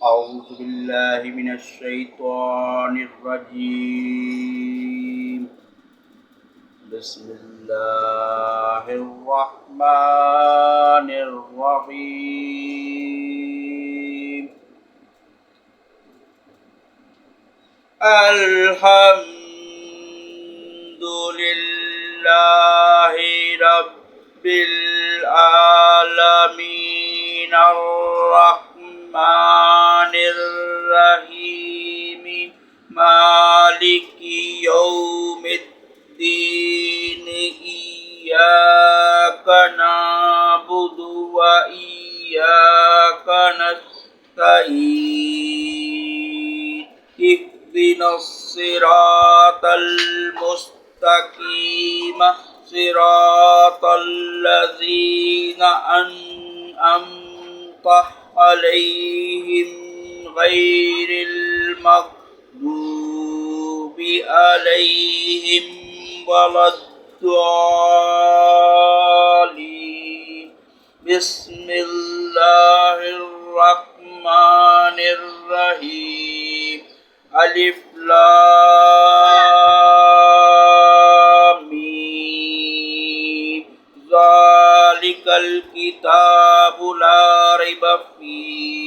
أعوذ بالله من الشيطان الرجيم. بسم الله الرحمن الرحيم. الحمد لله رب العالمين الرحمن الرحيم مالك يوم الدين إياك نعبد وإياك نستعين اهدنا الصراط المستقيم صراط الذين أنعمت عليهم غير المغضوب عليهم ولا الضالين. بسم الله الرحمن الرحيم. ألف لام ميم ذلك الكتاب لا ريب فيه